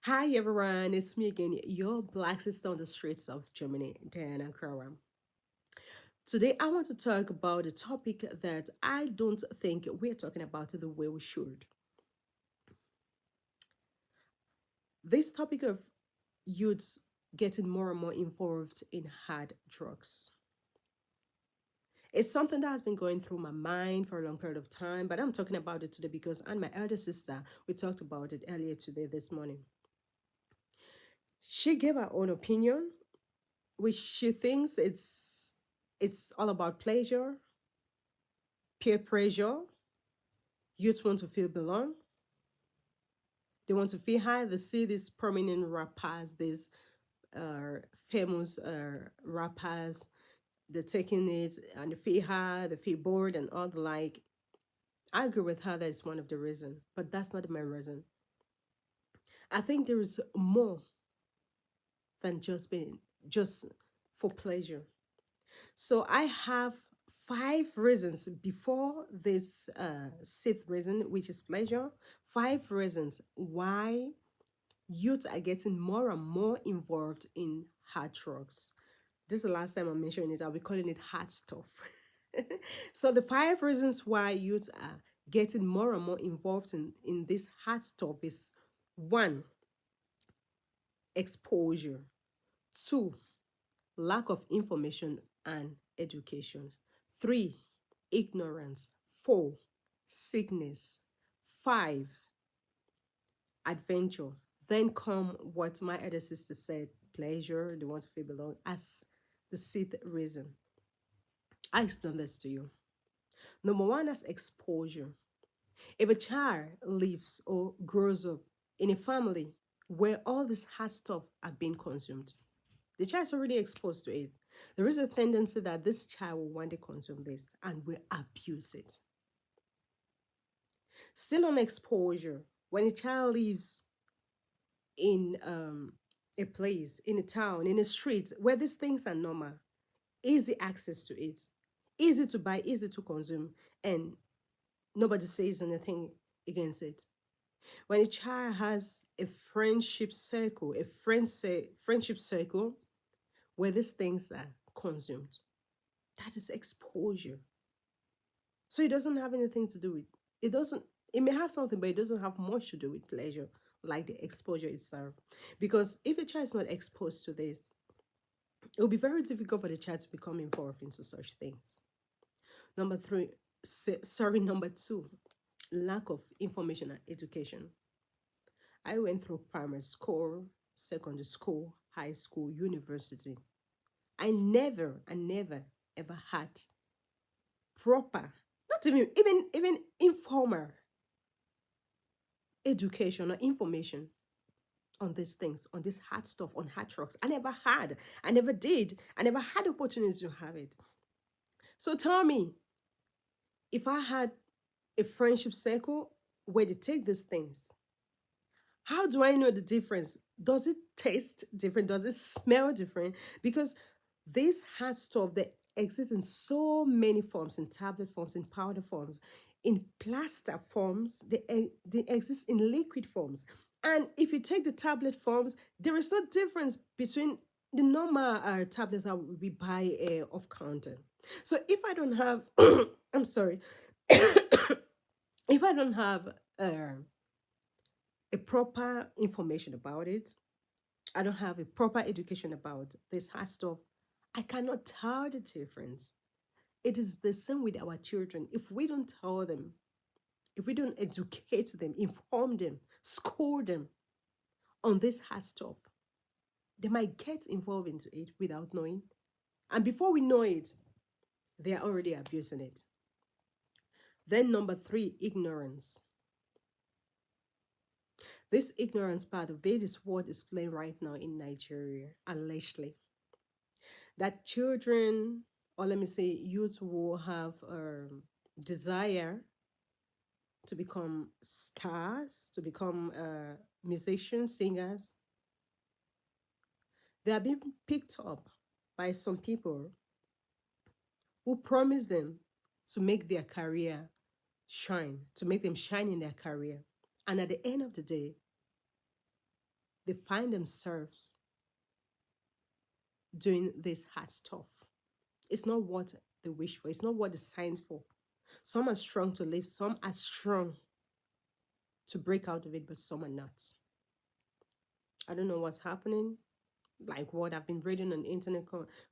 Hi everyone, it's me again, your black sister on the streets of Germany, Diana Karam. Today I want to talk about a topic that I don't think we're talking about the way we should. This topic of youths getting more and more involved in hard drugs. It's something that has been going through my mind for a long period of time, but I'm talking about it today because and my elder sister, we talked about it earlier today this morning. She gave her own opinion, which she thinks it's all about pleasure, peer pressure. Youth want to feel belong. They want to feel high. They see these prominent rappers, these uh, famous rappers. They're taking it and they feel high, they feel bored, and all the like. I agree with her that it's one of the reason, but that's not my reason. I think there is more than just for pleasure. So I have five reasons before this sixth reason, which is pleasure. Five reasons why youth are getting more and more involved in hard drugs. This is the last time I'm mentioning it. I'll be calling it hard stuff. So the five reasons why youth are getting more and more involved in this hard stuff is one, exposure. Two, lack of information and education. Three, ignorance. Four, sickness. Five, adventure. Then come what my other sister said, pleasure, they want to feel belong as the sixth reason. I explain this to you. Number one, that's exposure. If a child lives or grows up in a family where all this hard stuff are being consumed, the child is already exposed to it. There is a tendency that this child will want to consume this and will abuse it. Still on exposure, when a child lives in a place, in a town, in a street where these things are normal, easy access to it, easy to buy, easy to consume, and nobody says anything against it. When a child has a friendship circle, friendship circle where these things are consumed, that is exposure. So it doesn't have anything to do with it. Doesn't it may have something, but it doesn't have much to do with pleasure, like the exposure itself. Because if a child is not exposed to this, it will be very difficult for the child to become involved into such things. Number three, number two, lack of information and education. I went through primary school, secondary school, high school, university. I never ever had proper, not even informal education or information on these things, on this hard stuff, on hard drugs. I never had. I never did. I never had the opportunity to have it. So tell me, if I had a friendship circle where they take these things, how do I know the difference? Does it taste different? Does it smell different? Because this hard stuff that exists in so many forms, in tablet forms, in powder forms, in plaster forms, they exist in liquid forms. And if you take the tablet forms, there is no difference between the normal tablets that we buy off counter. So if I don't have, I'm sorry, if I don't have a proper information about it, I don't have a proper education about this hard stuff, I cannot tell the difference. It is the same with our children. If we don't tell them, if we don't educate them, inform them, school them on this hard stuff, they might get involved into it without knowing. And before we know it, they are already abusing it. Then, number three, ignorance. This ignorance part of it is what is playing right now in Nigeria, allegedly. That children, or let me say, youth will have desire to become stars, to become musicians, singers. They are being picked up by some people who promise them to make their career shine, to make them shine in their career. And at the end of the day, they find themselves doing this hard stuff. It's not what they wish for, it's not what they signed for. Some are strong to live, some are strong to break out of it, but some are not. I don't know what's happening, like what I've been reading on the internet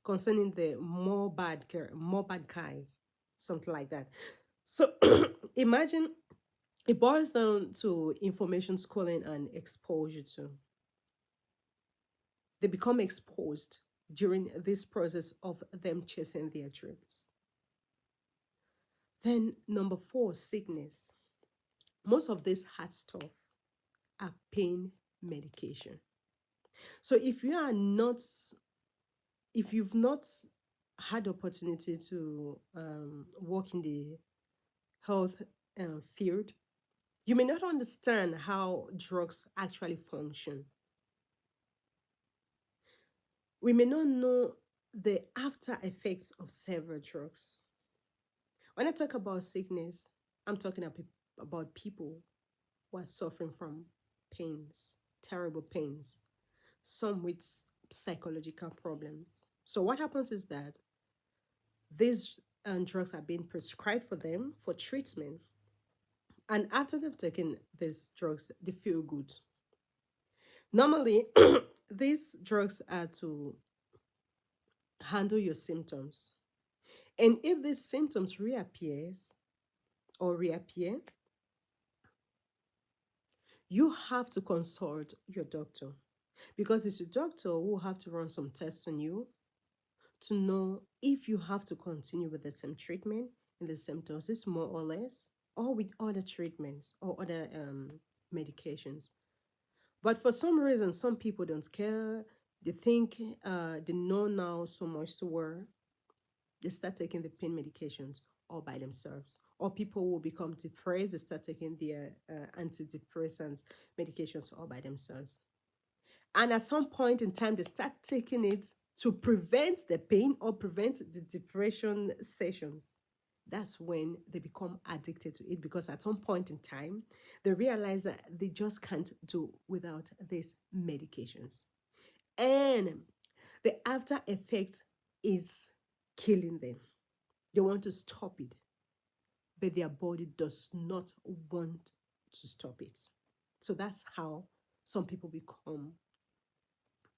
concerning the more bad guy, something like that. So imagine it boils down to information schooling and exposure too. They become exposed during this process of them chasing their dreams. Then number four, sickness. Most of this hard stuff are pain medication. So if you've not had opportunity to work in the health field, you may not understand how drugs actually function. We may not know the after effects of several drugs. When I talk about sickness, I'm talking about people who are suffering from pains, terrible pains, some with psychological problems. So, what happens is that these drugs are being prescribed for them for treatment. And after they've taken these drugs, they feel good. Normally, these drugs are to handle your symptoms. And if these symptoms reappear, you have to consult your doctor because it's your doctor who will have to run some tests on you to know if you have to continue with the same treatment and the same doses, more or less, or with other treatments or other medications. But for some reason, some people don't care. They think they know now so much to where they start taking the pain medications all by themselves. Or people will become depressed, they start taking their antidepressants medications all by themselves. And at some point in time, they start taking it to prevent the pain or prevent the depression sessions. That's when they become addicted to it because at some point in time, they realize that they just can't do without these medications. And the after effect is killing them. They want to stop it, but their body does not want to stop it. So that's how some people become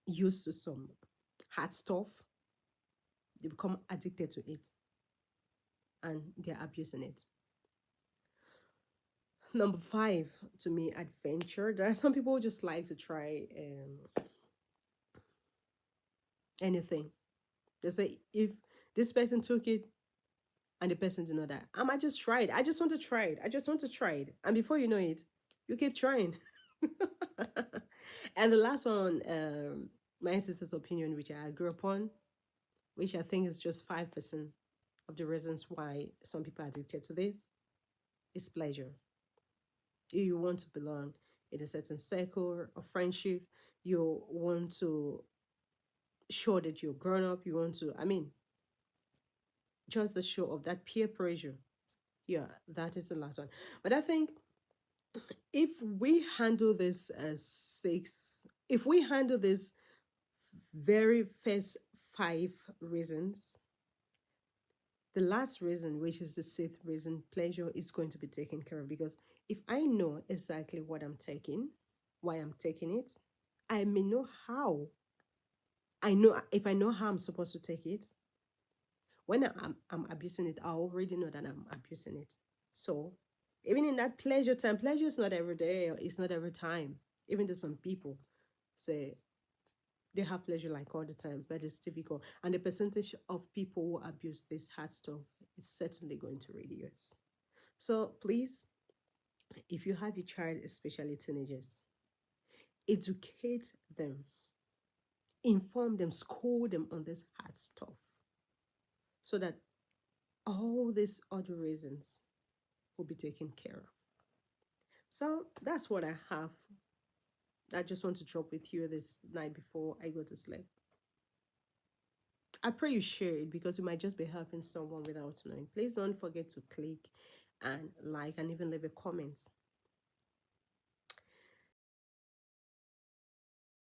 used to some hard stuff. They become addicted to it and they're abusing it. Number five, to me, adventure. There are some people who just like to try anything. They say, if this person took it and the person did not die, I might just try it. I just want to try it. I just want to try it. And before you know it, you keep trying. And the last one, my sister's opinion, which I grew upon, which I think is just 5% of the reasons why some people are addicted to this, is pleasure. You want to belong in a certain circle of friendship. You want to show that you're grown up. You want to, just the show of that peer pressure. Yeah, that is the last one. But I think if we handle this as if we handle this very first five reasons, the last reason, which is the sixth reason, pleasure is going to be taken care of. Because if I know exactly what I'm taking, why I'm taking it, I may know how. I know if I know how I'm supposed to take it, when I'm abusing it, I already know that I'm abusing it. So even in that pleasure time, pleasure is not every day, or it's not every time. Even though some people say they have pleasure like all the time, but it's difficult. And the percentage of people who abuse this hard stuff is certainly going to reduce. So please, if you have your child, especially teenagers, educate them, inform them, school them on this hard stuff so that all these other reasons will be taken care of. So that's what I have. I just want to drop with you this night before I go to sleep. I pray you share it because you might just be helping someone without knowing. Please don't forget to click and like and even leave a comment.